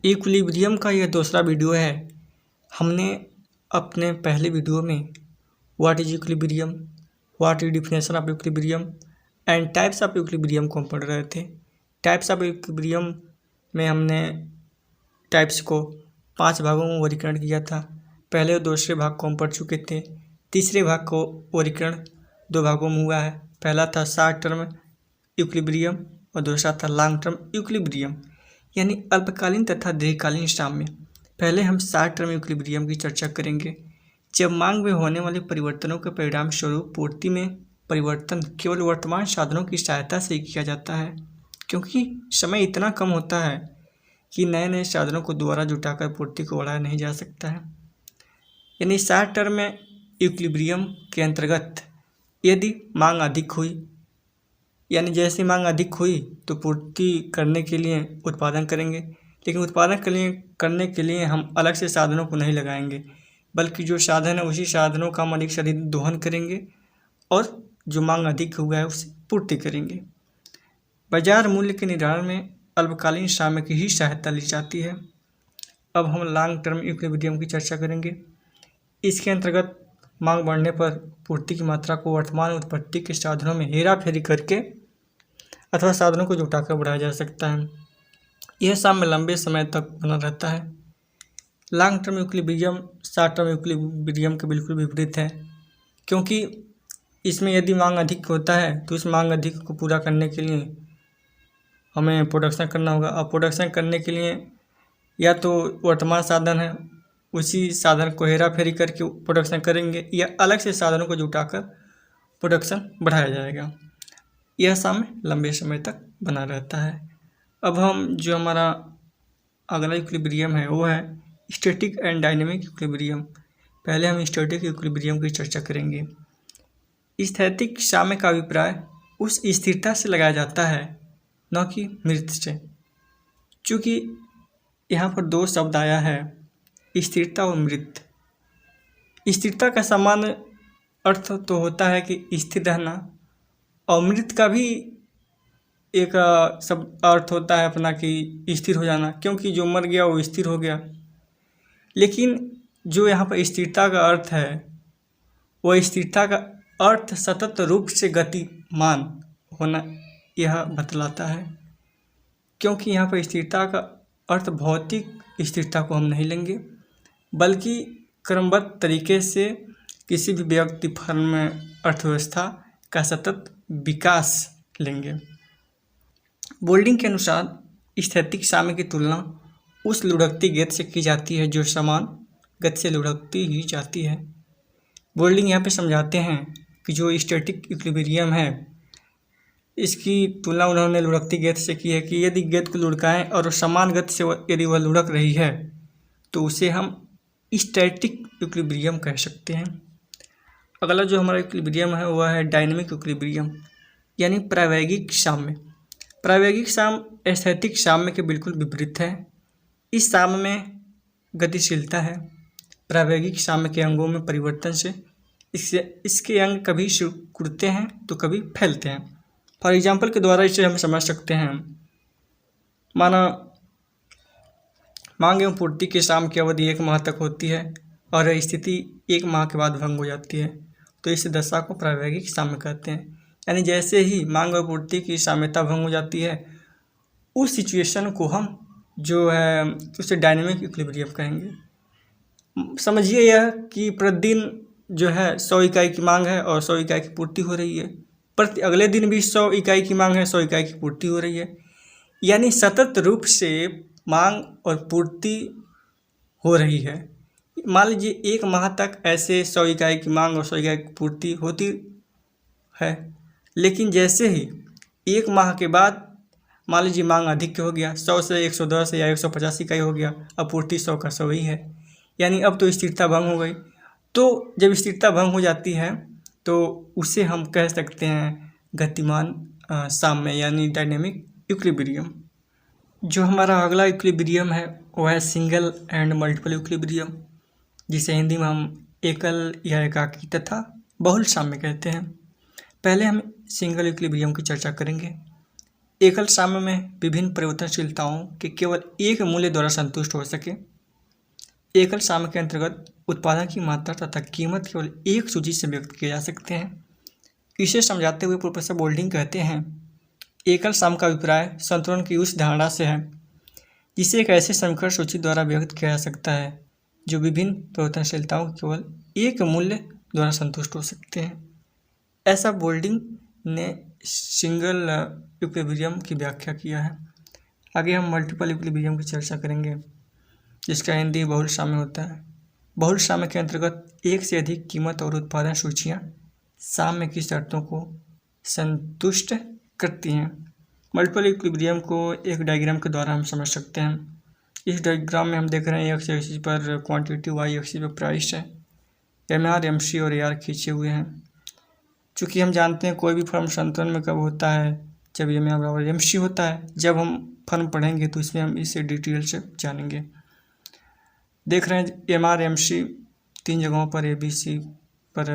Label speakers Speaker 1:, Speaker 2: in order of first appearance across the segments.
Speaker 1: Equilibrium का यह दूसरा वीडियो है। हमने अपने पहले वीडियो में what is equilibrium, what is definition of equilibrium and types of equilibrium को हम पढ़ रहे थे। टाइप्स ऑफ इक्विलिब्रियम में हमने टाइप्स को 5 भागों में वर्गीकरण किया था। पहले और दूसरे भाग को हम पढ़ चुके थे। तीसरे भाग को वर्गीकरण 2 भागों में हुआ है। पहला था शॉर्ट टर्म इक्विलिब्रियम और दूसरा था लॉन्ग टर्म इक्विलिब्रियम, यानी अल्पकालीन तथा दीर्घकालीन साम्य। पहले हम शॉर्ट टर्म इक्विलिब्रियम की चर्चा करेंगे। जब मांग में होने वाले परिवर्तनों के परिणाम स्वरूप पूर्ति में परिवर्तन केवल वर्तमान साधनों की सहायता से किया जाता है, क्योंकि समय इतना कम होता है कि नए नए साधनों को दोबारा जुटाकर पूर्ति को बढ़ाया नहीं जा सकता है। यानी शॉर्ट टर्म में इक्विलिब्रियम के अंतर्गत यदि मांग अधिक हुई, यानी जैसे मांग अधिक हुई तो पूर्ति करने के लिए उत्पादन करेंगे, लेकिन उत्पादन करने के लिए हम अलग से साधनों को नहीं लगाएंगे, बल्कि जो साधन है उसी साधनों का हम अधिक से अधिक दोहन करेंगे और जो मांग अधिक हुआ है उसे पूर्ति करेंगे। बाजार मूल्य के निर्धारण में अल्पकालीन साम्य की ही सहायता ली जाती है। अब हम लॉन्ग टर्म इक्विलिब्रियम की चर्चा करेंगे। इसके अंतर्गत मांग बढ़ने पर पूर्ति की मात्रा को वर्तमान उत्पत्ति के साधनों में हेरा फेरी करके अथवा साधनों को जुटाकर बढ़ाया जा सकता है। यह साम्य लंबे समय तक बना रहता है। Long term equilibrium short term equilibrium के बिल्कुल विपरीत है, क्योंकि इसमें यदि मांग अधिक होता है तो उस मांग अधिक को पूरा करने के लिए हमें प्रोडक्शन करना होगा। अब प्रोडक्शन करने के लिए या तो वर्तमान साधन है उसी साधन को हेरा फेरी करके प्रोडक्शन करेंगे, या अलग से साधनों को जुटाकर प्रोडक्शन बढ़ाया जाएगा। यह साम्य लंबे समय तक बना रहता है। अब हम जो हमारा अगला इक्विलिब्रियम है वो है स्टैटिक एंड डायनेमिक इक्विलिब्रियम। पहले हम स्टैटिक इक्विलिब्रियम की चर्चा करेंगे। स्थैतिक साम्य का अभिप्राय उस स्थिरता से लगाया जाता है, न कि मृत से। चूँकि यहाँ पर 2 शब्द आया है, स्थिरता और मृत। स्थिरता का सामान्य अर्थ तो होता है कि स्थिर रहना, और मृत का भी एक सब अर्थ होता है अपना कि स्थिर हो जाना, क्योंकि जो मर गया वो स्थिर हो गया। लेकिन जो यहाँ पर स्थिरता का अर्थ है वह स्थिरता का अर्थ सतत रूप से गतिमान होना यह बतलाता है, क्योंकि यहाँ पर स्थिरता का अर्थ भौतिक स्थिरता को हम नहीं लेंगे, बल्कि क्रमबद्ध तरीके से किसी भी व्यक्ति, फर्म, अर्थव्यवस्था का सतत विकास लेंगे। बोल्डिंग के अनुसार स्थैतिक साम्य की तुलना उस लुढ़कती गेंद से की जाती है जो समान गति से लुढ़कती ही जाती है। बोल्डिंग यहाँ पे समझाते हैं कि जो स्टैटिक इक्विलिब्रियम है इसकी तुलना उन्होंने लुढ़कती गेंद से की है कि यदि गेंद को लुढ़काएं और समान गति से यदि वह लुढ़क रही है तो उसे हम स्टैटिक इक्विलिब्रियम कह सकते हैं। अगला जो हमारा इक्विलिब्रियम है वह है डायनेमिक इक्विलिब्रियम, यानी प्रावैगिक साम्य। प्रावैगिक साम्य स्थैतिक साम्य के बिल्कुल विपरीत है। इस साम्य में गतिशीलता है। प्रावैगिक साम्य के अंगों में परिवर्तन से इसके अंग कभी सिकुड़ते हैं तो कभी फैलते हैं। फॉर एग्जाम्पल के द्वारा इसे हम समझ सकते हैं। माना मांग एवं पूर्ति के साम्य की अवधि 1 माह तक होती है और स्थिति 1 माह के बाद भंग हो जाती है, तो इस दशा को प्रावैगिक साम्य कहते हैं। यानी जैसे ही मांग और पूर्ति की साम्यता भंग हो जाती है उस सिचुएशन को हम जो है उसे डायनेमिक इक्विलिब्रियम कहेंगे। समझिए यह कि प्रतिदिन जो है 100 इकाई की मांग है और 100 इकाई की पूर्ति हो रही है, प्रति अगले दिन भी 100 इकाई की मांग है, 100 इकाई की पूर्ति हो रही है, यानी सतत रूप से मांग और पूर्ति हो रही है। मान लीजिए 1 माह तक ऐसे 100 इकाई की मांग और 100 इकाई की पूर्ति होती है, लेकिन जैसे ही 1 माह के बाद मान लीजिए मांग अधिक हो गया, 100 से 110 या 150 इकाई हो गया, अब पूर्ति 100 का 100 ही है, यानी अब तो स्थिरता भंग हो गई। तो जब स्थिरता भंग हो जाती है तो उसे हम कह सकते हैं गतिमान साम्य, यानी डायनेमिक इक्विलिब्रियम। जो हमारा अगला इक्विलिब्रियम है वह है सिंगल एंड मल्टीपल इक्विलिब्रियम, जिसे हिंदी में हम एकल या एकाकी तथा बहुल साम्य कहते हैं। पहले हम सिंगल इक्विलिब्रियम की चर्चा करेंगे। एकल साम्य में विभिन्न परिवर्तनशीलताओं के केवल एक मूल्य द्वारा संतुष्ट हो सके। एकल साम्य के अंतर्गत उत्पादन की मात्रा तथा कीमत केवल एक सूची से व्यक्त किए जा सकते हैं। इसे समझाते हुए प्रोफेसर बोल्डिंग कहते हैं, एकल साम्य का अभिप्राय संतुलन की उस धारणा से है जिसे एक ऐसे समीकरण सूची द्वारा व्यक्त किया जा सकता है जो विभिन्न परिवर्तनशीलताओं के केवल एक मूल्य द्वारा संतुष्ट हो सकते हैं। ऐसा बोल्डिंग ने सिंगल इक्विलिब्रियम की व्याख्या किया है। आगे हम मल्टीपल इक्विलिब्रियम की चर्चा करेंगे, जिसका हिंदी बहुल साम्य होता है। बहुल साम्य के अंतर्गत एक से अधिक कीमत और उत्पादन सूचियाँ साम्य की शर्तों को संतुष्ट करती हैं। मल्टीपल इक्विलिब्रियम को एक डायग्राम के द्वारा हम समझ सकते हैं। इस डायग्राम में हम देख रहे हैं एक्स एक्सिस पर क्वांटिटी, वाई एक्सिस पर प्राइस है, एमआर, एमसी और एआर खींचे हुए हैं। चूँकि हम जानते हैं कोई भी फर्म संतुलन में कब होता है, जब एमआर बराबर एमसी होता है। जब हम फर्म पढ़ेंगे तो इसमें हम इसे डिटेल से जानेंगे। देख रहे हैं एमआर एमसी तीन जगहों पर ए बी सी पर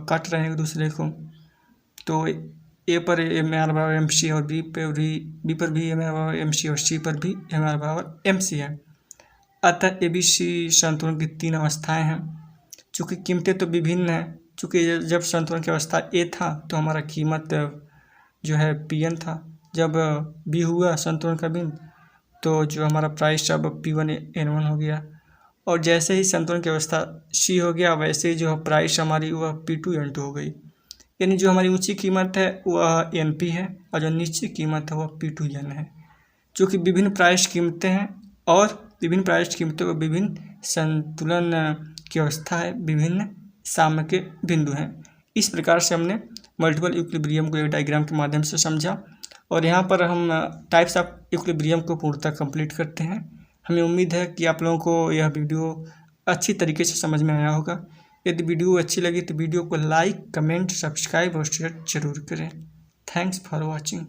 Speaker 1: काट रहे हैं एक दूसरे को। तो ए पर एमआर बराबर एमसी और बी पर भी एमआर बराबर एमसी और सी पर भी एमआर बराबर एमसी है। अतः ए बी सी संतुलन की तीन अवस्थाएं हैं। चूँकि कीमतें तो विभिन्न हैं, चूँकि जब संतुलन की अवस्था ए था तो हमारा कीमत जो है पी एन था। जब बी हुआ संतुलन का बिंदु तो जो हमारा प्राइस अब P1 N1 हो गया। और जैसे ही संतुलन की अवस्था C हो गया, वैसे ही जो प्राइस हमारी वह P2 N2 हो गई। यानी जो हमारी ऊंची कीमत है वह NP है और जो निचली कीमत है वह P2 N है। चूँकि विभिन्न प्राइस कीमतें हैं और विभिन्न प्राइस कीमतों को विभिन्न संतुलन की अवस्था है, विभिन्न साम्य के बिंदु हैं। इस प्रकार से हमने मल्टीपल इक्विलिब्रियम को एक डायग्राम के माध्यम से समझा और यहाँ पर हम टाइप्स ऑफ इक्विलिब्रियम को पूर्णतः कंप्लीट करते हैं। हमें उम्मीद है कि आप लोगों को यह वीडियो अच्छी तरीके से समझ में आया होगा। यदि वीडियो अच्छी लगी तो वीडियो को लाइक, कमेंट, सब्सक्राइब और शेयर जरूर करें। Thanks for watching.